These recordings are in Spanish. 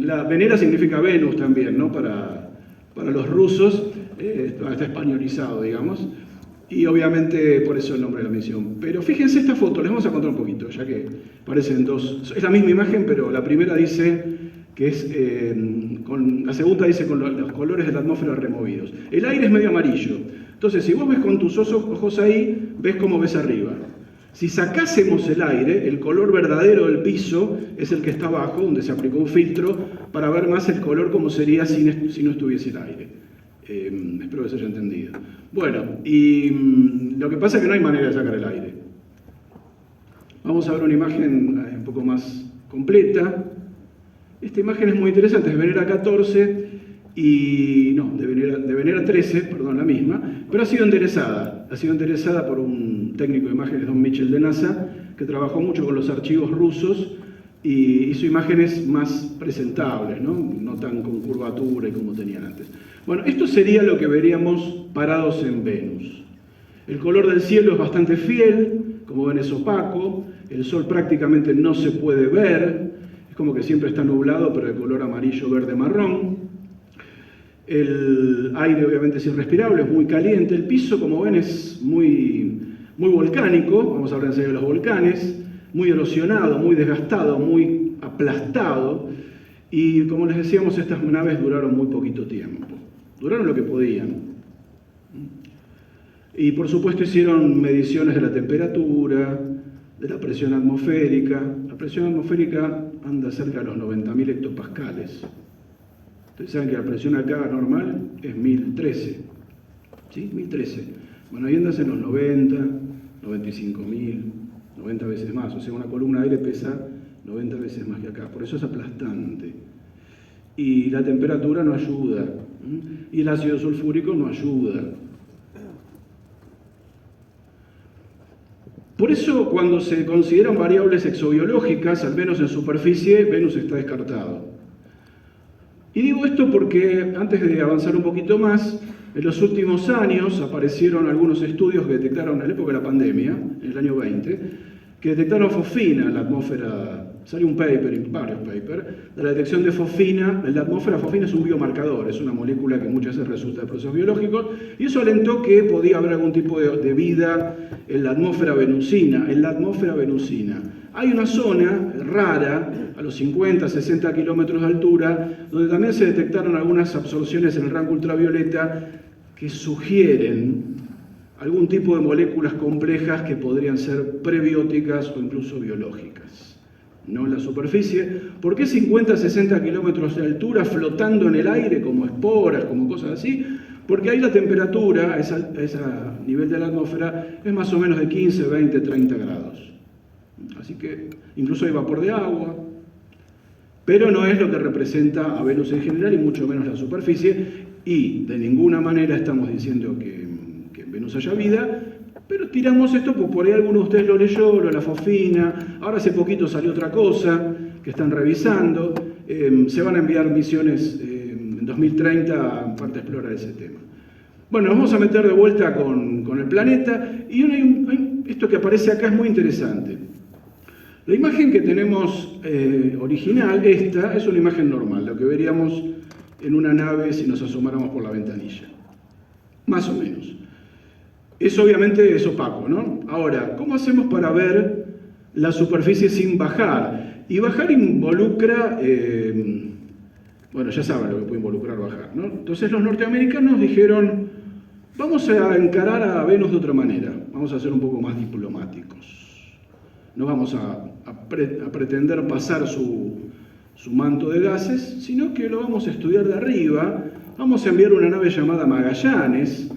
La Venera significa Venus también, ¿no? Para los rusos, está españolizado, digamos, y obviamente por eso el nombre de la misión. Pero fíjense esta foto, les vamos a contar un poquito, ya que parecen dos, es la misma imagen, pero la primera dice que es, la segunda dice con los colores de la atmósfera removidos. El aire es medio amarillo, entonces si vos ves con tus ojos ahí, ves cómo ves arriba. Si sacásemos el aire, el color verdadero del piso es el que está abajo, donde se aplicó un filtro, para ver más el color como sería si no estuviese el aire. Espero que se haya entendido. Bueno, y lo que pasa es que no hay manera de sacar el aire. Vamos a ver una imagen un poco más completa. Esta imagen es muy interesante, es de Venera 14 y... no, de Venera 13, perdón, la misma, pero ha sido enderezada por un técnico de imágenes, Don Mitchell de NASA, que trabajó mucho con los archivos rusos y hizo imágenes más presentables, no tan con curvatura y como tenían antes. Bueno, esto sería lo que veríamos parados en Venus. El color del cielo es bastante fiel, como ven es opaco, el sol prácticamente no se puede ver, es como que siempre está nublado, pero de color amarillo, verde, marrón. El aire obviamente es irrespirable, es muy caliente. El piso, como ven, es muy volcánico, vamos a hablar enseguida de los volcanes, muy erosionado, muy desgastado, muy aplastado. Y como les decíamos, estas naves duraron muy poquito tiempo. Duraron lo que podían. Y por supuesto hicieron mediciones de la temperatura, de la presión atmosférica. La presión atmosférica anda cerca de los 90.000 hectopascales. Ustedes saben que la presión acá normal es 1013. ¿Sí? 1013. Bueno, ahí andas en los 90, 95.000, 90 veces más. O sea, una columna de aire pesa 90 veces más que acá. Por eso es aplastante. Y la temperatura no ayuda. Y el ácido sulfúrico no ayuda. Por eso, cuando se consideran variables exobiológicas, al menos en superficie, Venus está descartado. Y digo esto porque, antes de avanzar un poquito más, en los últimos años aparecieron algunos estudios que detectaron, en la época de la pandemia, en el año 20, que detectaron fosfina en la atmósfera. Salió un paper, varios papers, de la detección de fosfina. En la atmósfera, fosfina es un biomarcador, es una molécula que muchas veces resulta de procesos biológicos, y eso alentó que podía haber algún tipo de vida en la atmósfera venusina. Hay una zona rara, a los 50, 60 kilómetros de altura, donde también se detectaron algunas absorciones en el rango ultravioleta que sugieren algún tipo de moléculas complejas que podrían ser prebióticas o incluso biológicas. No en la superficie. ¿Por qué 50, 60 kilómetros de altura flotando en el aire como esporas, como cosas así? Porque ahí la temperatura, a ese nivel de la atmósfera, es más o menos de 15, 20, 30 grados. Así que incluso hay vapor de agua, pero no es lo que representa a Venus en general y mucho menos la superficie, y de ninguna manera estamos diciendo que en Venus haya vida, pero tiramos esto porque por ahí alguno de ustedes lo leyó, la fosfina. Ahora hace poquito salió otra cosa que están revisando. Se van a enviar misiones en 2030 a parte a explorar ese tema. Bueno, nos vamos a meter de vuelta con el planeta, y esto que aparece acá es muy interesante. La imagen que tenemos original, esta, es una imagen normal, lo que veríamos en una nave si nos asomáramos por la ventanilla. Más o menos. Eso obviamente es opaco, ¿no? Ahora, ¿cómo hacemos para ver la superficie sin bajar? Y bajar involucra, bueno, ya saben lo que puede involucrar bajar, ¿no? Entonces los norteamericanos dijeron, vamos a encarar a Venus de otra manera, vamos a ser un poco más diplomáticos. No vamos a pretender pasar su manto de gases, sino que lo vamos a estudiar de arriba. Vamos a enviar una nave llamada Magallanes,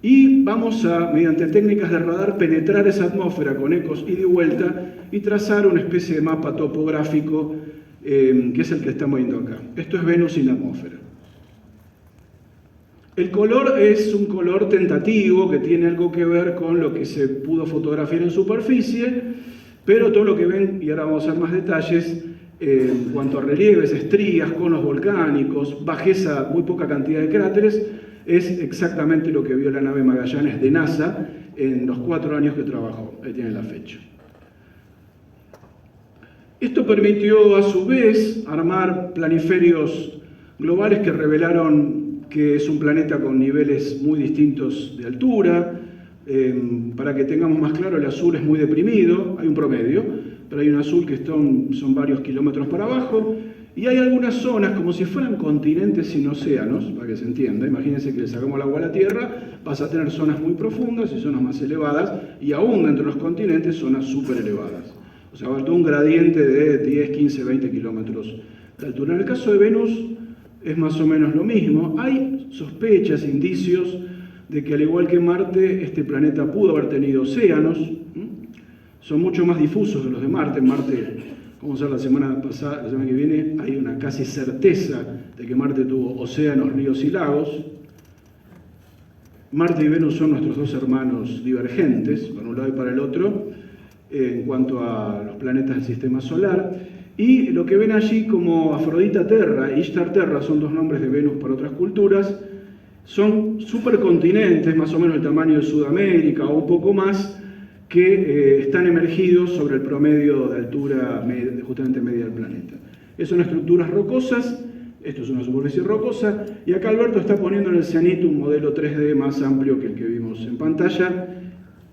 y vamos a, mediante técnicas de radar, penetrar esa atmósfera con ecos ida y vuelta y trazar una especie de mapa topográfico que es el que estamos viendo acá. Esto es Venus sin atmósfera. El color es un color tentativo que tiene algo que ver con lo que se pudo fotografiar en superficie, pero todo lo que ven, y ahora vamos a ver más detalles, en cuanto a relieves, estrías, conos volcánicos, bajeza, muy poca cantidad de cráteres, es exactamente lo que vio la nave Magallanes de NASA en los 4 años que trabajó. Ahí tienen la fecha. Esto permitió a su vez armar planiferios globales que revelaron que es un planeta con niveles muy distintos de altura. Para que tengamos más claro, el azul es muy deprimido, hay un promedio, pero hay un azul que son varios kilómetros para abajo, y hay algunas zonas como si fueran continentes sin océanos, para que se entienda. Imagínense que le sacamos el agua a la Tierra, vas a tener zonas muy profundas y zonas más elevadas, y aún dentro de los continentes zonas súper elevadas. O sea, va a haber todo un gradiente de 10, 15, 20 kilómetros de altura. En el caso de Venus es más o menos lo mismo. Hay sospechas, indicios de que al igual que Marte, este planeta pudo haber tenido océanos. Son mucho más difusos que los de Marte. En Marte, como vamos a ver la semana pasada, la semana que viene, hay una casi certeza de que Marte tuvo océanos, ríos y lagos. Marte y Venus son nuestros dos hermanos divergentes, para un lado y para el otro, en cuanto a los planetas del sistema solar. Y lo que ven allí como Afrodita Terra e Ishtar Terra son dos nombres de Venus para otras culturas. Son supercontinentes, más o menos del tamaño de Sudamérica o un poco más, que están emergidos sobre el promedio de altura justamente media del planeta. Son estructuras rocosas, esto es una superficie rocosa, y acá Alberto está poniendo en el cenit un modelo 3D más amplio que el que vimos en pantalla,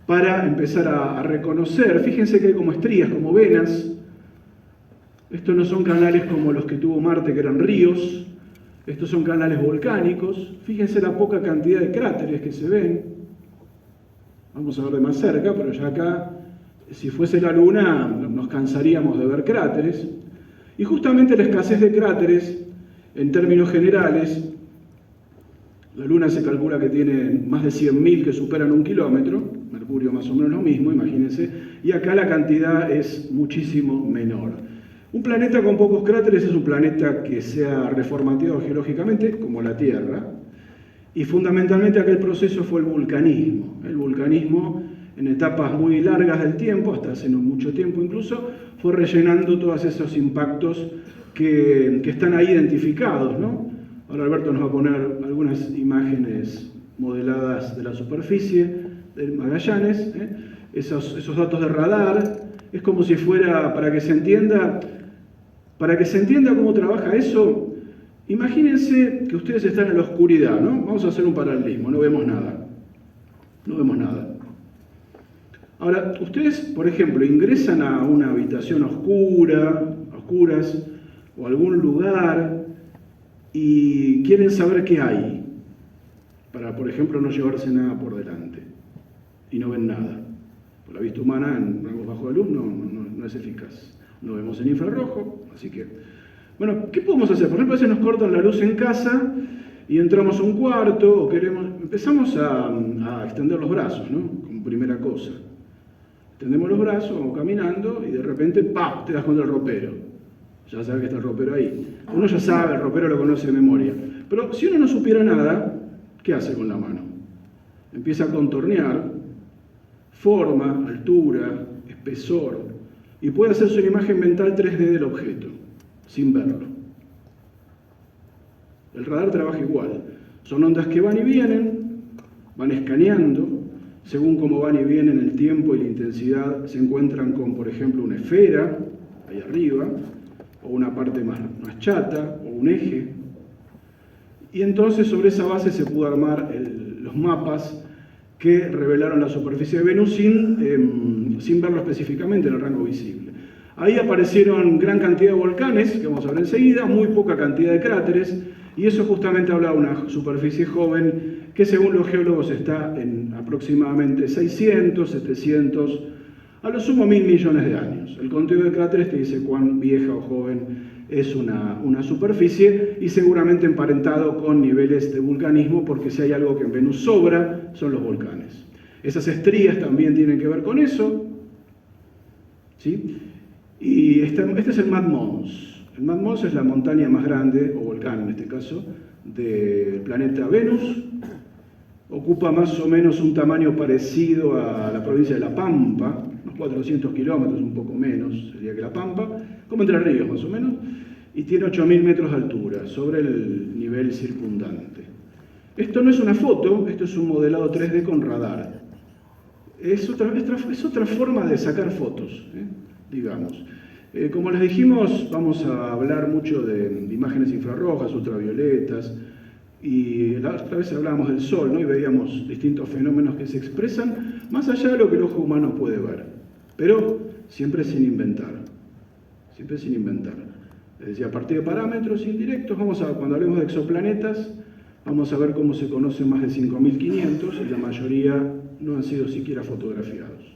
para empezar a reconocer. Fíjense que hay como estrías, como venas. Estos no son canales como los que tuvo Marte, que eran ríos. Estos son canales volcánicos. Fíjense la poca cantidad de cráteres que se ven. Vamos a ver de más cerca, pero ya acá, si fuese la Luna, nos cansaríamos de ver cráteres. Y justamente la escasez de cráteres, en términos generales, la Luna se calcula que tiene más de 100.000 que superan 1 kilómetro, Mercurio más o menos lo mismo, imagínense, y acá la cantidad es muchísimo menor. Un planeta con pocos cráteres es un planeta que se ha reformateado geológicamente, como la Tierra, y fundamentalmente aquel proceso fue el vulcanismo. El vulcanismo, en etapas muy largas del tiempo, hasta hace no mucho tiempo incluso, fue rellenando todos esos impactos que están ahí identificados, ¿no? Ahora Alberto nos va a poner algunas imágenes modeladas de la superficie de Magallanes, esos datos de radar. Es como si fuera, para que se entienda cómo trabaja eso. Imagínense que ustedes están en la oscuridad, ¿no? Vamos a hacer un paralelismo, no vemos nada. No vemos nada. Ahora, ustedes, por ejemplo, ingresan a una habitación oscuras, o algún lugar, y quieren saber qué hay, para, por ejemplo, no llevarse nada por delante, y no ven nada. Por la vista humana, en rangos bajo de luz, no es eficaz. No vemos en infrarrojo, así que... Bueno, ¿qué podemos hacer? Por ejemplo, a veces nos cortan la luz en casa y entramos a un cuarto, o empezamos a extender los brazos, ¿no? Como primera cosa. Extendemos los brazos, vamos caminando, y de repente, ¡pam!, te das contra el ropero. Ya sabes que está el ropero ahí. Uno ya sabe, el ropero lo conoce de memoria. Pero si uno no supiera nada, ¿qué hace con la mano? Empieza a contornear forma, altura, espesor, y puede hacerse una imagen mental 3D del objeto, sin verlo. El radar trabaja igual. Son ondas que van y vienen, van escaneando, según cómo van y vienen el tiempo y la intensidad, se encuentran con, por ejemplo, una esfera, ahí arriba, o una parte más chata, o un eje. Y entonces sobre esa base se pudo armar los mapas que revelaron la superficie de Venus sin verlo específicamente en el rango visible. Ahí aparecieron gran cantidad de volcanes, que vamos a ver enseguida, muy poca cantidad de cráteres, y eso justamente habla de una superficie joven que según los geólogos está en aproximadamente 600, 700, a lo sumo 1.000 millones de años. El conteo de cráteres te dice cuán vieja o joven es una superficie, y seguramente emparentado con niveles de vulcanismo, porque si hay algo que en Venus sobra, son los volcanes. Esas estrías también tienen que ver con eso, ¿sí? Y este es el Mad Mons. El Mad Mons es la montaña más grande, o volcán en este caso, del planeta Venus. Ocupa más o menos un tamaño parecido a la provincia de La Pampa, unos 400 kilómetros, un poco menos sería que La Pampa, como Entre Ríos más o menos, y tiene 8.000 metros de altura, sobre el nivel circundante. Esto no es una foto, esto es un modelado 3D con radar. Es otra forma de sacar fotos, digamos. Como les dijimos, vamos a hablar mucho de imágenes infrarrojas, ultravioletas, y la otra vez hablábamos del sol, ¿no? Y veíamos distintos fenómenos que se expresan más allá de lo que el ojo humano puede ver, pero siempre sin inventar, siempre sin inventar. Es decir, a partir de parámetros indirectos, cuando hablemos de exoplanetas, vamos a ver cómo se conocen más de 5.500 y la mayoría no han sido siquiera fotografiados.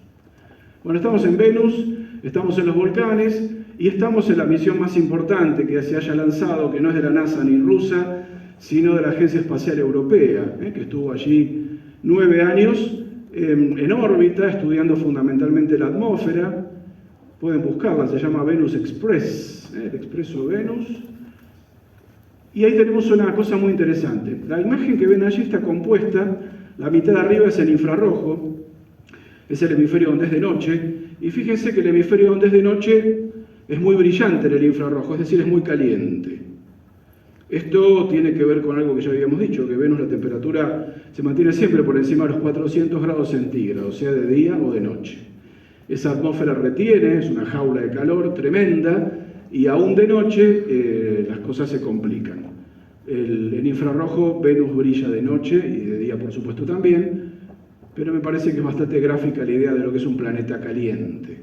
Bueno, estamos en Venus, estamos en los volcanes y estamos en la misión más importante que se haya lanzado, que no es de la NASA ni rusa, sino de la Agencia Espacial Europea, que estuvo allí 9 años en órbita, estudiando fundamentalmente la atmósfera. Pueden buscarla, se llama Venus Express, el Expreso Venus. Y ahí tenemos una cosa muy interesante. La imagen que ven allí está compuesta, la mitad de arriba es el infrarrojo, es el hemisferio donde es de noche, y fíjense que el hemisferio donde es de noche es muy brillante en el infrarrojo, es decir, es muy caliente. Esto tiene que ver con algo que ya habíamos dicho, que Venus la temperatura se mantiene siempre por encima de los 400 grados centígrados, sea de día o de noche. Esa atmósfera retiene, es una jaula de calor tremenda, y aún de noche las cosas se complican. En infrarrojo Venus brilla de noche y de día por supuesto también, pero me parece que es bastante gráfica la idea de lo que es un planeta caliente.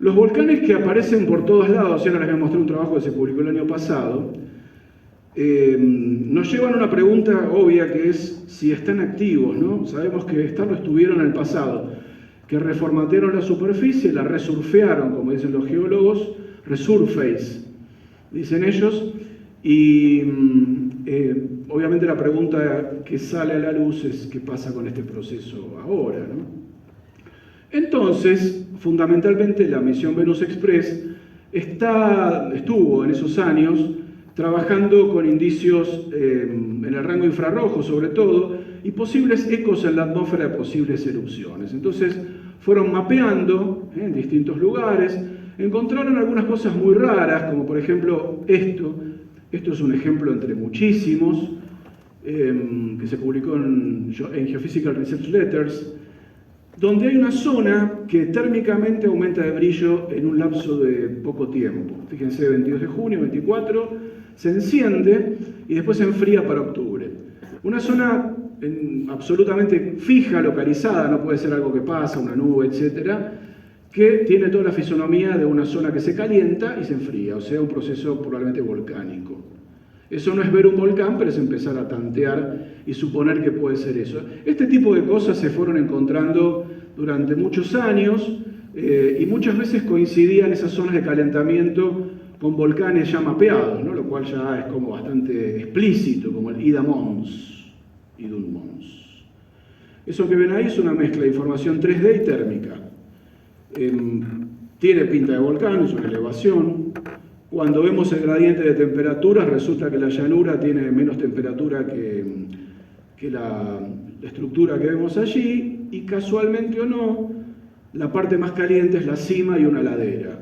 Los volcanes que aparecen por todos lados, y ahora les voy a mostrar un trabajo que se publicó el año pasado, nos llevan a una pregunta obvia que es si están activos, ¿no? Sabemos que estarlo estuvieron en el pasado, que reformatearon la superficie, la resurfearon, como dicen los geólogos, resurface, dicen ellos, y obviamente la pregunta que sale a la luz es qué pasa con este proceso ahora, ¿no? Entonces, fundamentalmente la misión Venus Express estuvo en esos años trabajando con indicios en el rango infrarrojo sobre todo y posibles ecos en la atmósfera de posibles erupciones. Entonces fueron mapeando en distintos lugares, encontraron algunas cosas muy raras, como por ejemplo esto es un ejemplo entre muchísimos, que se publicó en Geophysical Research Letters, donde hay una zona que térmicamente aumenta de brillo en un lapso de poco tiempo. Fíjense, 22 de junio, 24, se enciende y después se enfría para octubre. Una zona absolutamente fija, localizada, no puede ser algo que pasa, una nube, etcétera, que tiene toda la fisonomía de una zona que se calienta y se enfría, o sea, un proceso probablemente volcánico. Eso no es ver un volcán, pero es empezar a tantear y suponer que puede ser eso. Este tipo de cosas se fueron encontrando durante muchos años y muchas veces coincidían esas zonas de calentamiento con volcanes ya mapeados, ¿no? Lo cual ya es como bastante explícito, como el Ida Mons, Idun Mons. Eso que ven ahí es una mezcla de información 3D y térmica. Tiene pinta de volcán, es una elevación. Cuando vemos el gradiente de temperatura, resulta que la llanura tiene menos temperatura que la estructura que vemos allí, y casualmente o no, la parte más caliente es la cima y una ladera,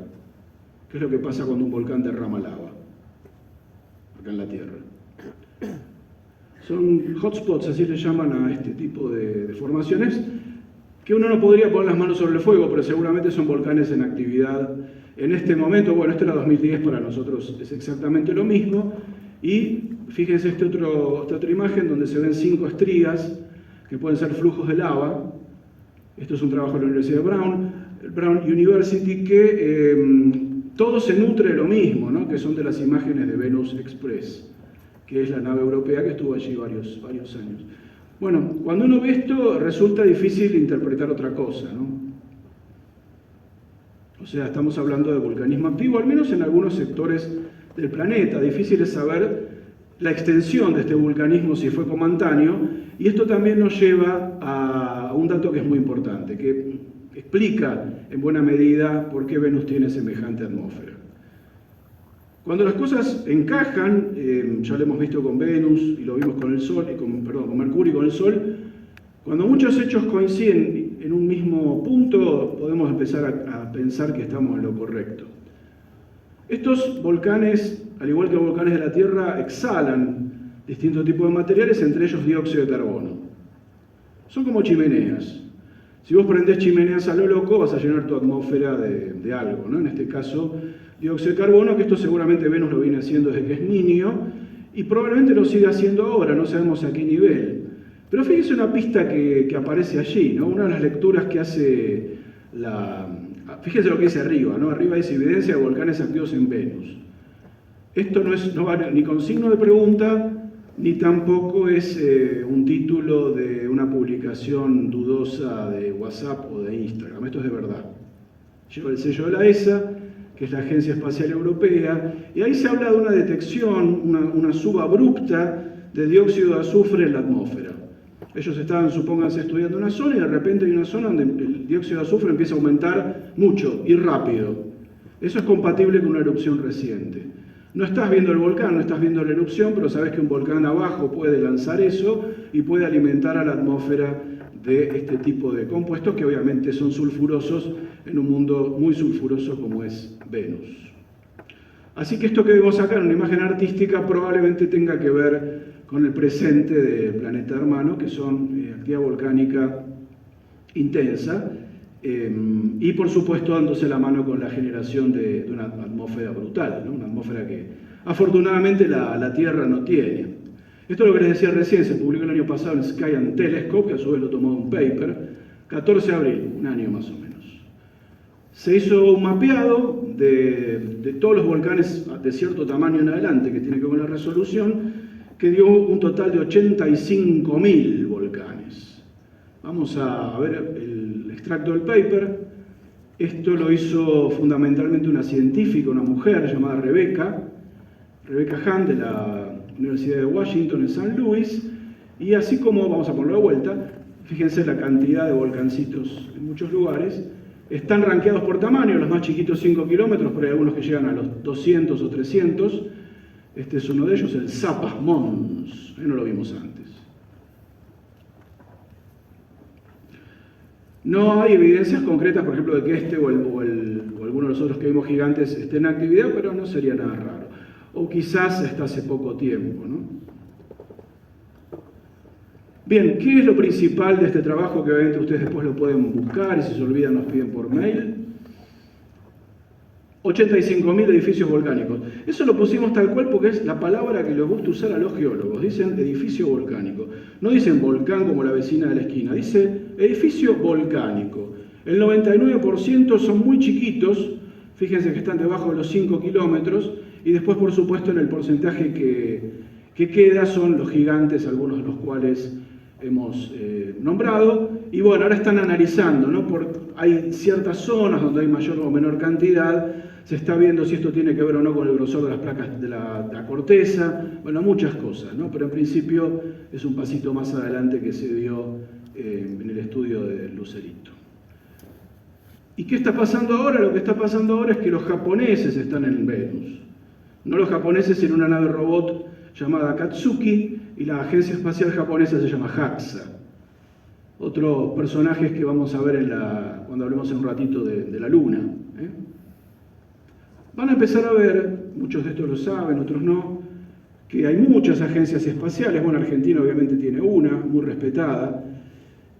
que es lo que pasa cuando un volcán derrama lava, acá en la Tierra. Son hotspots, así le llaman a este tipo de formaciones, que uno no podría poner las manos sobre el fuego, pero seguramente son volcanes en actividad en este momento. Bueno, esto era 2010, para nosotros es exactamente lo mismo. Y fíjense esta otra imagen donde se ven 5 estrías que pueden ser flujos de lava. Esto es un trabajo de la Universidad de Brown University, que todo se nutre de lo mismo, ¿no? Que son de las imágenes de Venus Express, que es la nave europea que estuvo allí varios años. Bueno, cuando uno ve esto resulta difícil interpretar otra cosa, ¿no? O sea, estamos hablando de volcanismo activo, al menos en algunos sectores del planeta. Difícil es saber la extensión de este vulcanismo, si fue momentáneo, y esto también nos lleva a un dato que es muy importante, que explica en buena medida por qué Venus tiene semejante atmósfera. Cuando las cosas encajan, ya lo hemos visto con Venus y lo vimos con el Sol, con Mercurio y con el Sol, cuando muchos hechos coinciden en un mismo punto, podemos empezar a pensar que estamos en lo correcto. Estos volcanes, al igual que los volcanes de la Tierra, exhalan distintos tipos de materiales, entre ellos dióxido de carbono. Son como chimeneas. Si vos prendés chimeneas a lo loco, vas a llenar tu atmósfera de algo, ¿no? En este caso, dióxido de carbono, que esto seguramente Venus lo viene haciendo desde que es niño, y probablemente lo siga haciendo ahora, no sabemos a qué nivel. Pero fíjese una pista que aparece allí, ¿no? Una de las lecturas que hace fíjense lo que dice arriba, ¿no? Arriba dice evidencia de volcanes activos en Venus. Esto no va ni con signo de pregunta, ni tampoco es un título de una publicación dudosa de WhatsApp o de Instagram. Esto es de verdad. Lleva el sello de la ESA, que es la Agencia Espacial Europea, y ahí se habla de una detección, una subabrupta de dióxido de azufre en la atmósfera. Ellos estaban, supónganse, estudiando una zona y de repente hay una zona donde el dióxido de azufre empieza a aumentar mucho y rápido. Eso es compatible con una erupción reciente. No estás viendo el volcán, no estás viendo la erupción, pero sabes que un volcán abajo puede lanzar eso y puede alimentar a la atmósfera de este tipo de compuestos que obviamente son sulfurosos en un mundo muy sulfuroso como es Venus. Así que esto que vemos acá en una imagen artística probablemente tenga que ver con el presente del planeta hermano, que son actividad volcánica intensa, y por supuesto dándose la mano con la generación de una atmósfera brutal, ¿no? Una atmósfera que afortunadamente la Tierra no tiene. Esto es lo que les decía recién, se publicó el año pasado en Sky and Telescope, que a su vez lo tomó un paper, 14 de abril, un año más o menos. Se hizo un mapeado de todos los volcanes de cierto tamaño en adelante, que tiene que ver con la resolución, que dio un total de 85.000 volcanes. Vamos a ver el extracto del paper. Esto lo hizo fundamentalmente una científica, una mujer llamada Rebecca Hahn, de la Universidad de Washington en San Luis, y así como, vamos a ponerlo de vuelta, fíjense la cantidad de volcancitos en muchos lugares, están rankeados por tamaño, los más chiquitos 5 kilómetros, pero hay algunos que llegan a los 200 o 300. Este es uno de ellos, el Zappas Mons, no lo vimos antes. No hay evidencias concretas, por ejemplo, de que este o alguno de los otros que vimos gigantes estén en actividad, pero no sería nada raro. O quizás hasta hace poco tiempo, ¿no? Bien, ¿qué es lo principal de este trabajo? Que obviamente ustedes después lo pueden buscar y si se olvidan nos piden por mail. 85.000 edificios volcánicos. Eso lo pusimos tal cual porque es la palabra que les gusta usar a los geólogos. Dicen edificio volcánico. No dicen volcán como la vecina de la esquina. Dice edificio volcánico. El 99% son muy chiquitos. Fíjense que están debajo de los 5 kilómetros. Y después, por supuesto, en el porcentaje que queda son los gigantes, algunos de los cuales hemos nombrado. Y bueno, ahora están analizando, ¿no? Hay ciertas zonas donde hay mayor o menor cantidad. Se está viendo si esto tiene que ver o no con el grosor de las placas de la corteza, bueno, muchas cosas, ¿no? Pero en principio es un pasito más adelante que se dio en el estudio del Lucerito. ¿Y qué está pasando ahora? Lo que está pasando ahora es que los japoneses están en Venus. No los japoneses, sino una nave robot llamada Katsuki, y la agencia espacial japonesa se llama JAXA. Otros personajes que vamos a ver cuando hablemos en un ratito de la Luna. Van a empezar a ver, muchos de estos lo saben, otros no, que hay muchas agencias espaciales. Bueno, Argentina obviamente tiene una, muy respetada,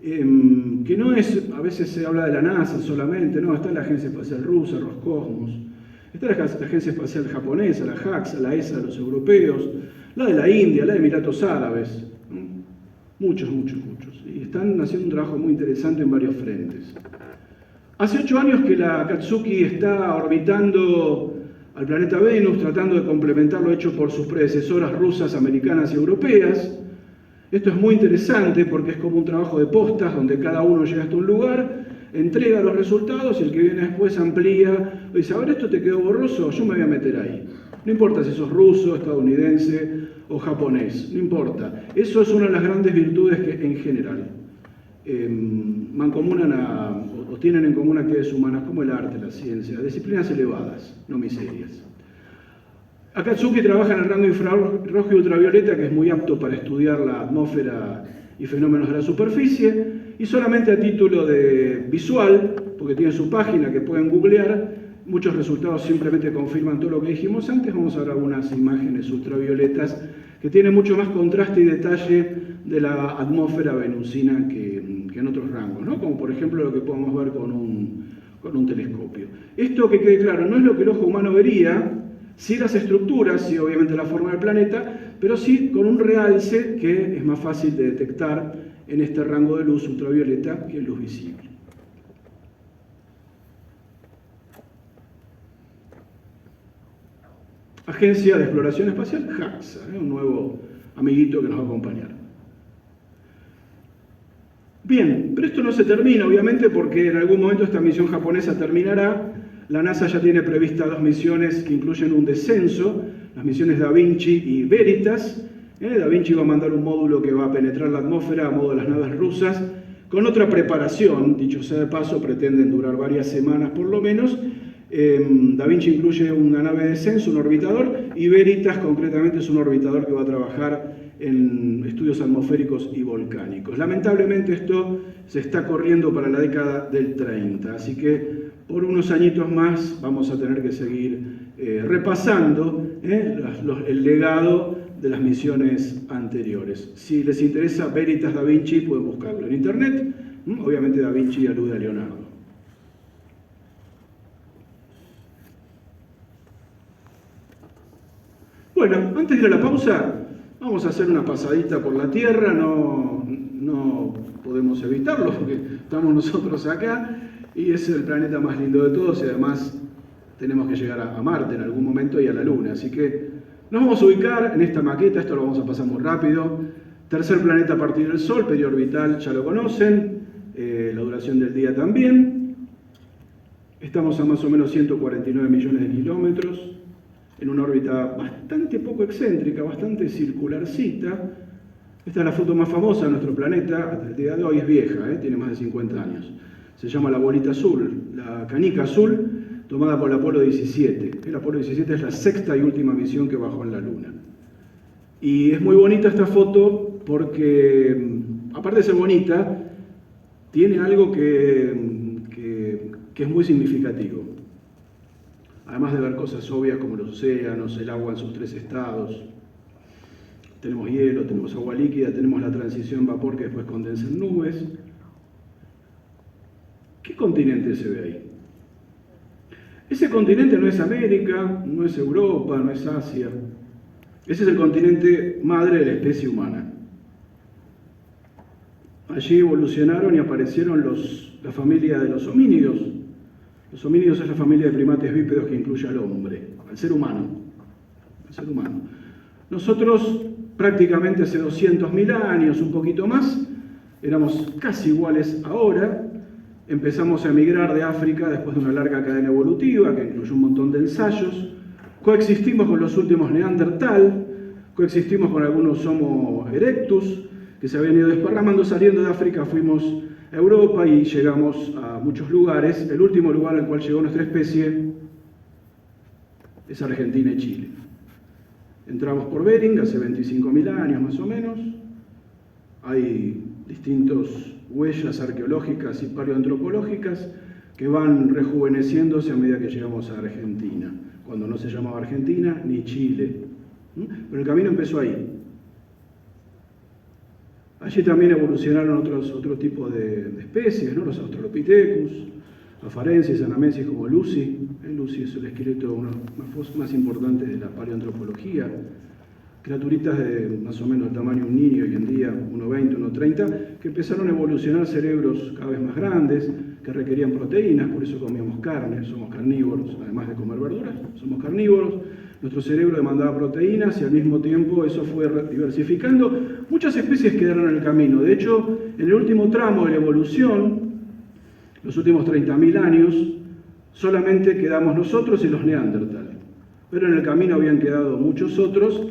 que no es, a veces se habla de la NASA solamente, no, está la Agencia Espacial Rusa, Roscosmos, está la Agencia Espacial Japonesa, la JAXA, la ESA de los europeos, la de la India, la de Emiratos Árabes, ¿no? Muchos. Y están haciendo un trabajo muy interesante en varios frentes. Hace 8 años que la Katsuki está orbitando al planeta Venus, tratando de complementar lo hecho por sus predecesoras rusas, americanas y europeas. Esto es muy interesante porque es como un trabajo de postas donde cada uno llega hasta un lugar, entrega los resultados y el que viene después amplía, dice, a ver, esto te quedó borroso, yo me voy a meter ahí. No importa si sos ruso, estadounidense o japonés, no importa. Eso es una de las grandes virtudes que en general mancomunan o tienen en común actividades humanas como el arte, la ciencia, disciplinas elevadas, no miserias. Akatsuki trabaja en el rango infrarrojo y ultravioleta, que es muy apto para estudiar la atmósfera y fenómenos de la superficie, y solamente a título de visual, porque tiene su página que pueden googlear, muchos resultados simplemente confirman todo lo que dijimos antes. Vamos a ver algunas imágenes ultravioletas que tienen mucho más contraste y detalle de la atmósfera venusina que en otros rangos, ¿no? Como por ejemplo lo que podemos ver con un telescopio. Esto, que quede claro, no es lo que el ojo humano vería, sí las estructuras, sí obviamente la forma del planeta, pero sí con un realce que es más fácil de detectar en este rango de luz ultravioleta que en luz visible. Agencia de Exploración Espacial, JAXA, un nuevo amiguito que nos va a acompañar. Bien, pero esto no se termina, obviamente, porque en algún momento esta misión japonesa terminará. La NASA ya tiene previstas 2 misiones que incluyen un descenso, las misiones Da Vinci y Veritas. Da Vinci va a mandar un módulo que va a penetrar la atmósfera a modo de las naves rusas, con otra preparación, dicho sea de paso, pretenden durar varias semanas por lo menos. Da Vinci incluye una nave de descenso, un orbitador, y Veritas concretamente es un orbitador que va a trabajar en estudios atmosféricos y volcánicos. Lamentablemente esto se está corriendo para la década del 30, así que por unos añitos más vamos a tener que seguir repasando el legado de las misiones anteriores. Si les interesa Veritas Da Vinci, pueden buscarlo en internet. Obviamente Da Vinci alude a Leonardo. Bueno, antes de ir a la pausa, vamos a hacer una pasadita por la Tierra. No podemos evitarlo porque estamos nosotros acá y es el planeta más lindo de todos y además tenemos que llegar a Marte en algún momento y a la Luna. Así que nos vamos a ubicar en esta maqueta, esto lo vamos a pasar muy rápido. Tercer planeta a partir del Sol, periorbital, ya lo conocen, la duración del día también. Estamos a más o menos 149 millones de kilómetros, en una órbita bastante poco excéntrica, bastante circularcita. Esta es la foto más famosa de nuestro planeta, hasta el día de hoy es vieja, tiene más de 50 años. Se llama la bolita azul, la canica azul, tomada por el Apolo 17. El Apolo 17 es la sexta y última misión que bajó en la Luna. Y es muy bonita esta foto porque, aparte de ser bonita, tiene algo que es muy significativo. Además de ver cosas obvias como los océanos, el agua en sus 3 estados. Tenemos hielo, tenemos agua líquida, tenemos la transición vapor que después condensa en nubes. ¿Qué continente se ve ahí? Ese continente no es América, no es Europa, no es Asia. Ese es el continente madre de la especie humana. Allí evolucionaron y aparecieron la familia de los homínidos. Los homínidos es la familia de primates bípedos que incluye al hombre, al ser humano. Nosotros prácticamente hace 200.000 años, un poquito más, éramos casi iguales ahora. Empezamos a emigrar de África después de una larga cadena evolutiva que incluyó un montón de ensayos. Coexistimos con los últimos Neandertal, coexistimos con algunos Homo erectus que se habían ido desparramando. Saliendo de África fuimos a Europa y llegamos a muchos lugares. El último lugar al cual llegó nuestra especie es Argentina y Chile. Entramos por Bering hace 25.000 años más o menos. Hay distintas huellas arqueológicas y paleoantropológicas que van rejuveneciéndose a medida que llegamos a Argentina, cuando no se llamaba Argentina ni Chile. Pero el camino empezó ahí. Allí también evolucionaron otro tipo de especies, ¿no? Los Australopithecus, Afarensis, Anamensis como Lucy. Lucy es el esqueleto más importante de la paleoantropología. Criaturitas de más o menos el tamaño de un niño hoy en día, 1,20, 1,30, que empezaron a evolucionar cerebros cada vez más grandes, que requerían proteínas, por eso comíamos carne, somos carnívoros, además de comer verduras, somos carnívoros. Nuestro cerebro demandaba proteínas y al mismo tiempo eso fue diversificando. Muchas especies quedaron en el camino. De hecho, en el último tramo de la evolución, los últimos 30.000 años, solamente quedamos nosotros y los Neandertal. Pero en el camino habían quedado muchos otros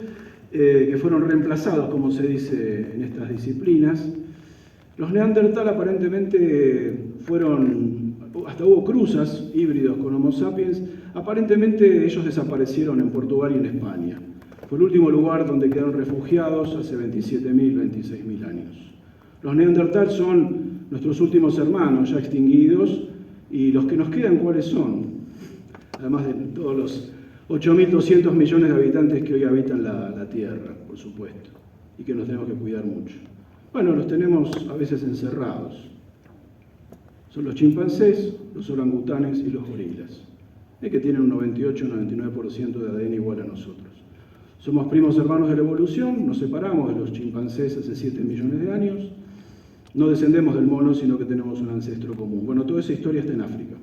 que fueron reemplazados, como se dice en estas disciplinas. Los Neandertal aparentemente hasta hubo cruzas híbridos con Homo sapiens. Aparentemente ellos desaparecieron en Portugal y en España. Fue el último lugar donde quedaron refugiados hace 27.000, 26.000 años. Los Neandertal son nuestros últimos hermanos ya extinguidos, y los que nos quedan, ¿cuáles son? Además de todos los 8.200 millones de habitantes que hoy habitan la Tierra, por supuesto, y que nos tenemos que cuidar mucho. Bueno, los tenemos a veces encerrados. Son los chimpancés, los orangutanes y los gorilas, que tienen un 98-99% de ADN igual a nosotros. Somos primos hermanos de la evolución, nos separamos de los chimpancés hace 7 millones de años, no descendemos del mono, sino que tenemos un ancestro común. Bueno, toda esa historia está en África.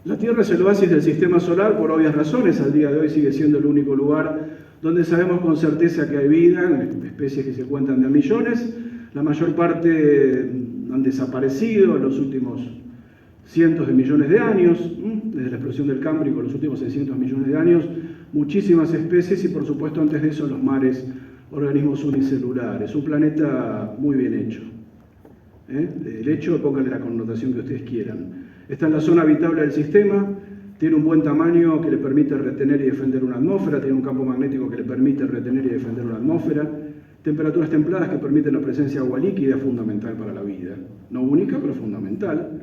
La Tierra es el oasis del sistema solar por obvias razones. Al día de hoy sigue siendo el único lugar donde sabemos con certeza que hay vida, especies que se cuentan de a millones. La mayor parte han desaparecido en los últimos cientos de millones de años, desde la explosión del Cámbrico, los últimos 600 millones de años, muchísimas especies y por supuesto antes de eso los mares, organismos unicelulares. Un planeta muy bien hecho. El hecho, pónganle la connotación que ustedes quieran. Está en la zona habitable del sistema, tiene un buen tamaño que le permite retener y defender una atmósfera, tiene un campo magnético que le permite retener y defender una atmósfera, temperaturas templadas que permiten la presencia de agua líquida, fundamental para la vida. No única, pero fundamental.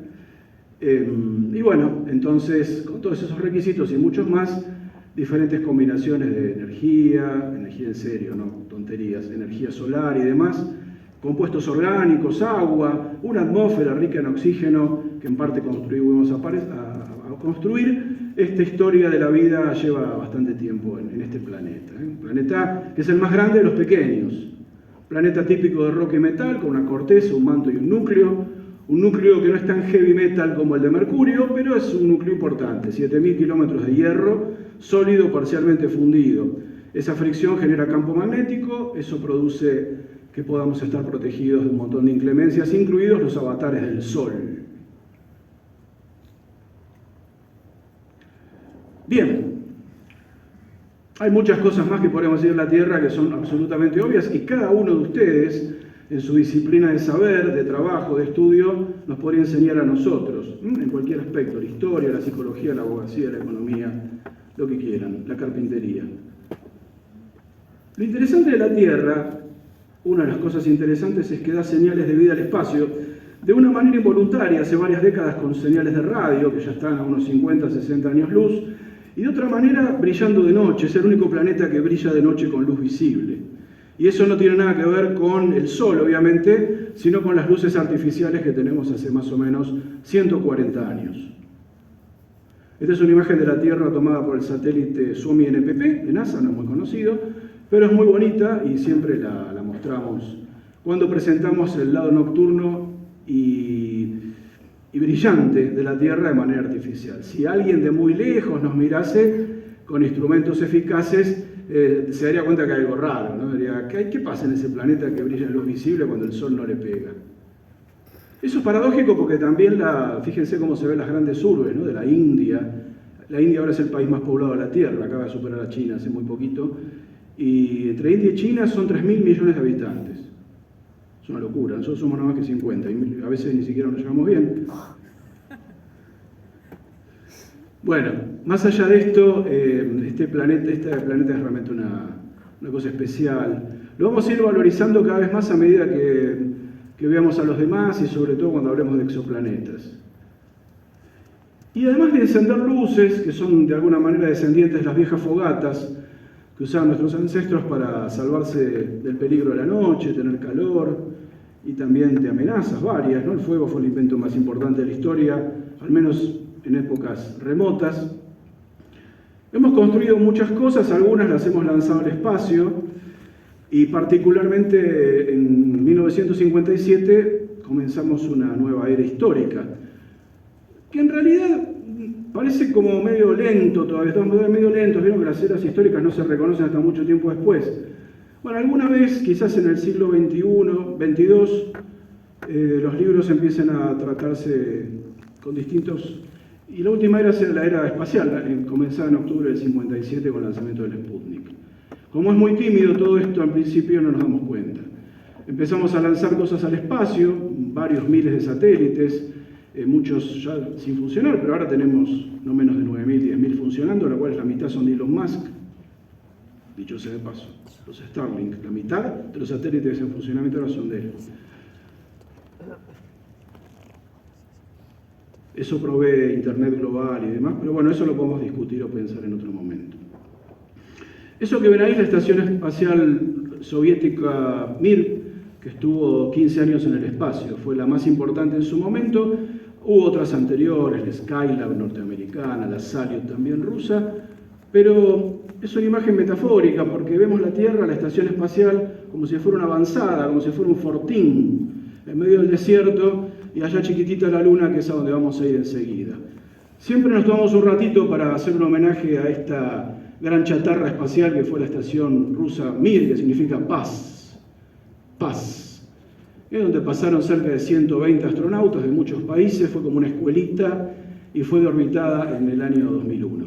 Y bueno, entonces, con todos esos requisitos y muchos más, diferentes combinaciones de energía en serio, no tonterías, energía solar y demás, compuestos orgánicos, agua, una atmósfera rica en oxígeno que en parte contribuimos a construir. Esta historia de la vida lleva bastante tiempo en este planeta. Un planeta que es el más grande de los pequeños. Planeta típico de roca y metal, con una corteza, un manto y un núcleo que no es tan heavy metal como el de Mercurio, pero es un núcleo importante, 7.000 kilómetros de hierro, sólido parcialmente fundido. Esa fricción genera campo magnético, eso produce que podamos estar protegidos de un montón de inclemencias, incluidos los avatares del Sol. Bien, hay muchas cosas más que podemos decir en la Tierra que son absolutamente obvias y cada uno de ustedes, en su disciplina de saber, de trabajo, de estudio, nos podría enseñar a nosotros, en cualquier aspecto, la historia, la psicología, la abogacía, la economía, lo que quieran, la carpintería. Lo interesante de la Tierra, una de las cosas interesantes es que da señales de vida al espacio de una manera involuntaria, hace varias décadas con señales de radio, que ya están a unos 50, 60 años luz, y de otra manera brillando de noche, es el único planeta que brilla de noche con luz visible. Y eso no tiene nada que ver con el Sol, obviamente, sino con las luces artificiales que tenemos hace más o menos 140 años. Esta es una imagen de la Tierra tomada por el satélite Suomi NPP de NASA, no es muy conocido, pero es muy bonita y siempre la mostramos cuando presentamos el lado nocturno y brillante de la Tierra de manera artificial. Si alguien de muy lejos nos mirase con instrumentos eficaces, se daría cuenta que hay algo raro, ¿no? Diría, ¿qué pasa en ese planeta que brilla en luz visible cuando el Sol no le pega? Eso es paradójico porque también, fíjense cómo se ven las grandes urbes, ¿no? De la India. La India ahora es el país más poblado de la Tierra, acaba de superar a China hace muy poquito. Y entre India y China son 3.000 millones de habitantes. Es una locura, nosotros somos nada más que 50, y a veces ni siquiera nos llevamos bien. Bueno, más allá de esto, este planeta es realmente una cosa especial. Lo vamos a ir valorizando cada vez más a medida que veamos a los demás y sobre todo cuando hablemos de exoplanetas. Y además de encender luces, que son de alguna manera descendientes de las viejas fogatas que usaban nuestros ancestros para salvarse del peligro de la noche, tener calor y también de amenazas varias, ¿no? El fuego fue el invento más importante de la historia, al menos en épocas remotas. Hemos construido muchas cosas, algunas las hemos lanzado al espacio y particularmente en 1957 comenzamos una nueva era histórica, que en realidad parece como medio lento todavía, estamos medio lentos, vieron que las eras históricas no se reconocen hasta mucho tiempo después. Bueno, alguna vez, quizás en el siglo XXI, XXII, los libros empiezan a tratarse con distintos... Y la última era la era espacial, comenzada en octubre del 57 con el lanzamiento del Sputnik. Como es muy tímido todo esto, al principio no nos damos cuenta. Empezamos a lanzar cosas al espacio, varios miles de satélites, muchos ya sin funcionar, pero ahora tenemos no menos de 9.000, 10.000 funcionando, la cual la mitad son de Elon Musk, dicho sea de paso, los Starlink, la mitad de los satélites en funcionamiento ahora son de él. Eso provee Internet global y demás, pero bueno, eso lo podemos discutir o pensar en otro momento. Eso que ven ahí es la Estación Espacial soviética Mir, que estuvo 15 años en el espacio. Fue la más importante en su momento. Hubo otras anteriores, la Skylab norteamericana, la Salyut también rusa, pero es una imagen metafórica porque vemos la Tierra, la estación espacial, como si fuera una avanzada, como si fuera un fortín en medio del desierto, y allá chiquitita la Luna, que es a donde vamos a ir enseguida. Siempre nos tomamos un ratito para hacer un homenaje a esta gran chatarra espacial que fue la estación rusa Mir, que significa paz. Paz. Es donde pasaron cerca de 120 astronautas de muchos países, fue como una escuelita y fue orbitada en el año 2001.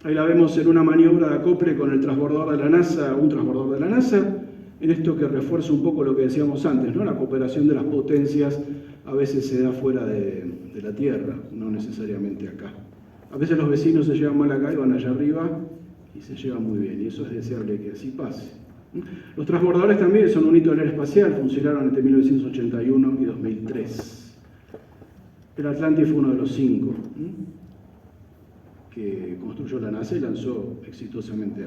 Ahí la vemos en una maniobra de acople con el transbordador de la NASA, un transbordador de la NASA, en esto que refuerza un poco lo que decíamos antes, ¿no? La cooperación de las potencias a veces se da fuera de la Tierra, no necesariamente acá. A veces los vecinos se llevan mal acá y van allá arriba y se llevan muy bien, y eso es deseable que así pase. Los transbordadores también son un hito del espacial, funcionaron entre 1981 y 2003. El Atlantis fue uno de los 5 que construyó la NASA y lanzó exitosamente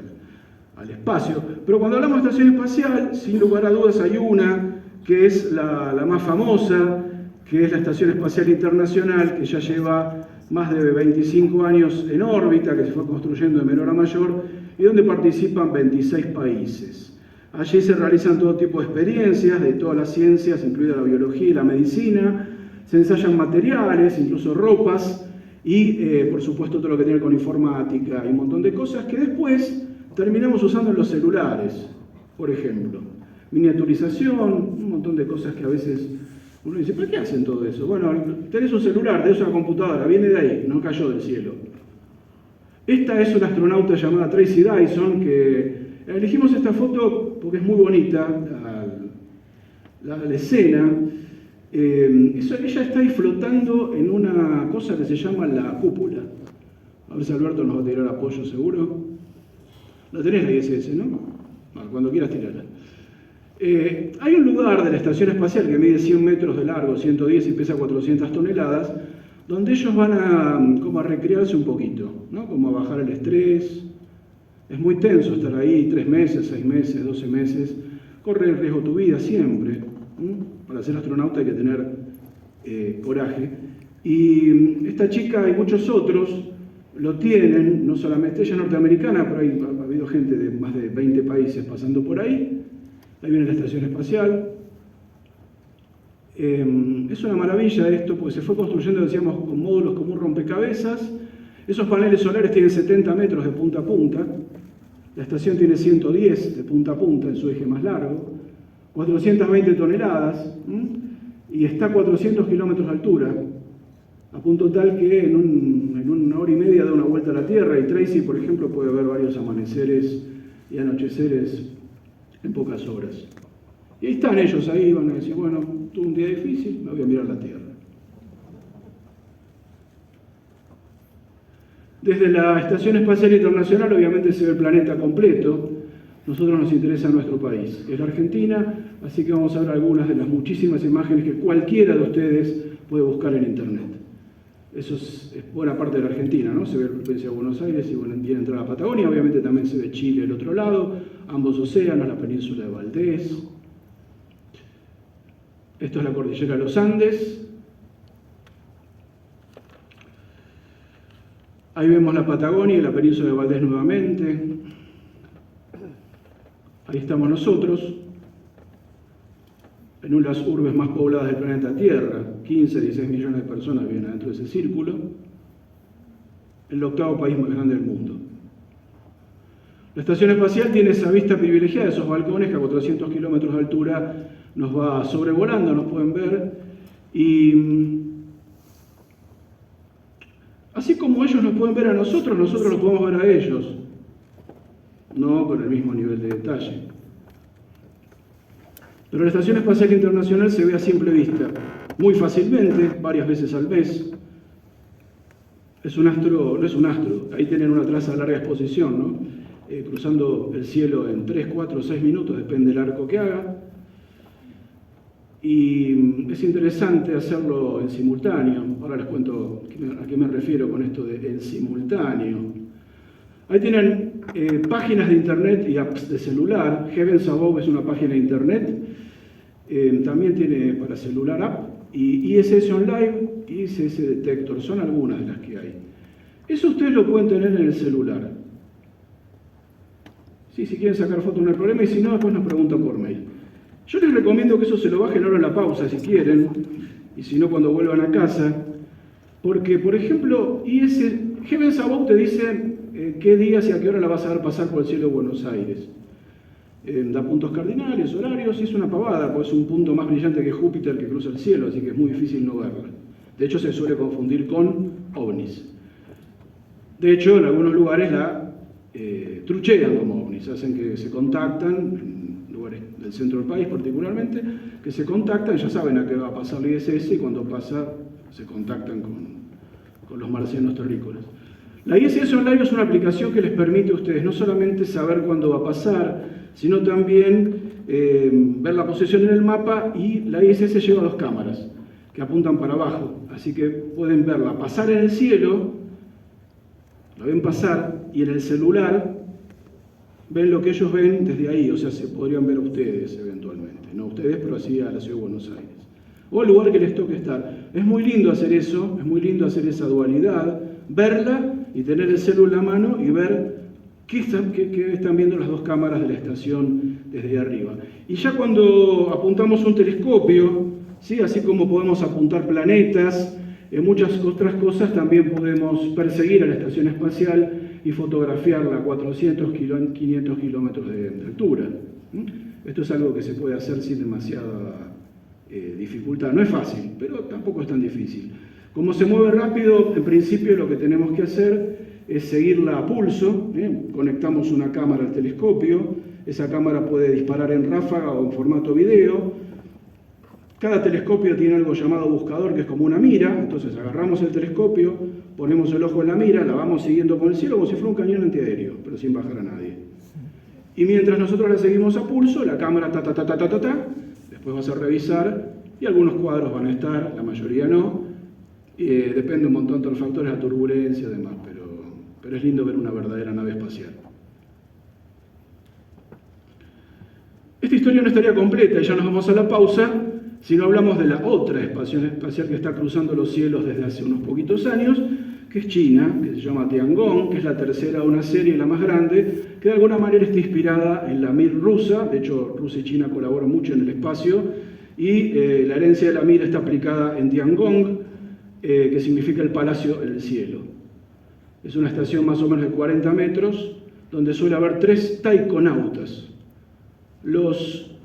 al espacio. Pero cuando hablamos de estación espacial, sin lugar a dudas hay una que es la más famosa, que es la Estación Espacial Internacional, que ya lleva más de 25 años en órbita, que se fue construyendo de menor a mayor, y donde participan 26 países. Allí se realizan todo tipo de experiencias de todas las ciencias, incluida la biología y la medicina, se ensayan materiales, incluso ropas, y por supuesto todo lo que tiene con informática y un montón de cosas que después terminamos usando en los celulares, por ejemplo. Miniaturización, un montón de cosas que a veces uno dice, ¿por qué hacen todo eso? Bueno, tenés un celular, tenés una computadora, viene de ahí, no cayó del cielo. Esta es una astronauta llamada Tracy Dyson, que elegimos esta foto porque es muy bonita, la escena. Ella está ahí flotando en una cosa que se llama la cúpula. A ver si Alberto nos va a tirar apoyo seguro. La tenés la ISS, ¿no? Bueno, cuando quieras tirarla. Hay un lugar de la estación espacial que mide 100 metros de largo, 110 y pesa 400 toneladas, donde ellos van como a recrearse un poquito, ¿no? Como a bajar el estrés. Es muy tenso estar ahí 3 meses, 6 meses, 12 meses. Corre en riesgo tu vida siempre. Para ser astronauta hay que tener coraje. Y esta chica y muchos otros lo tienen, no solamente ella es norteamericana, pero ha habido gente de más de 20 países pasando por ahí. Ahí viene la estación espacial. Es una maravilla esto, porque se fue construyendo, decíamos, con módulos como un rompecabezas. Esos paneles solares tienen 70 metros de punta a punta. La estación tiene 110 de punta a punta en su eje más largo. 420 toneladas, y está a 400 kilómetros de altura, a punto tal que en una hora y media da una vuelta a la Tierra, y Tracy, por ejemplo, puede ver varios amaneceres y anocheceres en pocas horas. Y ahí están ellos, ahí van a decir, bueno, tuve un día difícil, me voy a mirar la Tierra. Desde la Estación Espacial Internacional obviamente se ve el planeta completo. Nosotros nos interesa nuestro país, que es la Argentina, así que vamos a ver algunas de las muchísimas imágenes que cualquiera de ustedes puede buscar en Internet. Eso es buena parte de la Argentina, ¿no? Se ve la provincia de Buenos Aires y bien entrada a Patagonia, obviamente también se ve Chile del otro lado, ambos océanos, la península de Valdés. Esto es la cordillera de los Andes. Ahí vemos la Patagonia y la península de Valdés nuevamente. Ahí estamos nosotros, en una de las urbes más pobladas del planeta Tierra. 15, 16 millones de personas viven adentro de ese círculo. El 8º país más grande del mundo. La estación espacial tiene esa vista privilegiada, esos balcones que a 400 kilómetros de altura nos va sobrevolando, nos pueden ver. Y así como ellos nos pueden ver a nosotros los podemos ver a ellos. No con el mismo nivel de detalle. Pero la Estación Espacial Internacional se ve a simple vista, muy fácilmente, varias veces al mes. Es un astro, no es un astro, ahí tienen una traza de larga exposición, ¿no? Cruzando el cielo en 3, 4, 6 minutos, depende del arco que haga. Y es interesante hacerlo en simultáneo. Ahora les cuento a qué me refiero con esto de en simultáneo. Ahí tienen páginas de internet y apps de celular. Heavens Above es una página de internet, también tiene para celular app, y ISS Online y ISS Detector, son algunas de las que hay. Eso ustedes lo pueden tener en el celular. Sí, si quieren sacar fotos no hay problema, y si no, después nos preguntan por mail. Yo les recomiendo que eso se lo bajen ahora en la pausa, si quieren, y si no, cuando vuelvan a casa, porque, por ejemplo, Heavens Above te dice qué días y a qué hora la vas a ver pasar por el cielo de Buenos Aires. Da puntos cardinales, horarios, y es una pavada, pues es un punto más brillante que Júpiter que cruza el cielo, así que es muy difícil no verla. De hecho, se suele confundir con ovnis. De hecho, en algunos lugares la truchean como ovnis, hacen que se contactan, en lugares del centro del país particularmente, que se contactan, ya saben a qué va a pasar la ISS, y cuando pasa se contactan con los marcianos terrícolas. La ISS Online es una aplicación que les permite a ustedes no solamente saber cuándo va a pasar, sino también ver la posición en el mapa, y la ISS lleva 2 cámaras que apuntan para abajo, así que pueden verla pasar en el cielo, la ven pasar, y en el celular ven lo que ellos ven desde ahí, o sea, se podrían ver ustedes eventualmente, no ustedes, pero así a la ciudad de Buenos Aires, o al lugar que les toque estar. Es muy lindo hacer eso, es muy lindo hacer esa dualidad, verla y tener el celular en la mano y ver qué están viendo las 2 cámaras de la estación desde arriba. Y ya cuando apuntamos un telescopio, ¿sí? Así como podemos apuntar planetas, muchas otras cosas, también podemos perseguir a la estación espacial y fotografiarla a 400, 500 kilómetros de altura. Esto es algo que se puede hacer sin demasiada dificultad. No es fácil, pero tampoco es tan difícil. Como se mueve rápido, en principio lo que tenemos que hacer es seguirla a pulso. Conectamos una cámara al telescopio, esa cámara puede disparar en ráfaga o en formato video. Cada telescopio tiene algo llamado buscador, que es como una mira. Entonces agarramos el telescopio, ponemos el ojo en la mira, la vamos siguiendo con el cielo como si fuera un cañón antiaéreo, pero sin bajar a nadie. Y mientras nosotros la seguimos a pulso, la cámara después vas a revisar, y algunos cuadros van a estar, la mayoría no. Depende un montón de los factores, la turbulencia y demás, pero es lindo ver una verdadera nave espacial. Esta historia no estaría completa, y ya nos vamos a la pausa, si no hablamos de la otra estación espacial que está cruzando los cielos desde hace unos poquitos años, que es China, que se llama Tiangong, que es la tercera de una serie, la más grande, que de alguna manera está inspirada en la Mir rusa. De hecho, Rusia y China colaboran mucho en el espacio, y la herencia de la Mir está aplicada en Tiangong, que significa el palacio en el cielo. Es una estación más o menos de 40 metros, donde suele haber 3 taikonautas. Los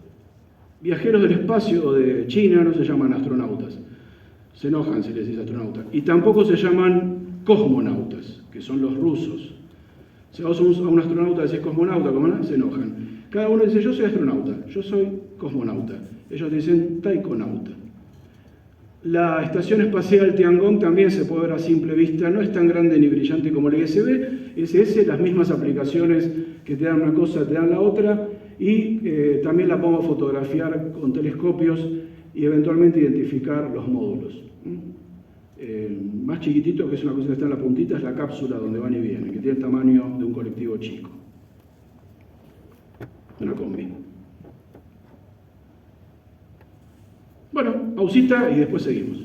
viajeros del espacio de China no se llaman astronautas, se enojan si les dices astronauta, y tampoco se llaman cosmonautas, que son los rusos. Si vos a un astronauta decís cosmonauta, se enojan. Cada uno dice, yo soy astronauta, yo soy cosmonauta. Ellos dicen taikonauta. La estación espacial Tiangong también se puede ver a simple vista, no es tan grande ni brillante como la ISS, las mismas aplicaciones que te dan una cosa te dan la otra, y también la podemos fotografiar con telescopios y eventualmente identificar los módulos. Más chiquitito, que es una cosa que está en la puntita, es la cápsula donde van y vienen, que tiene el tamaño de un colectivo chico. Una combi. Bueno, pausita y después seguimos.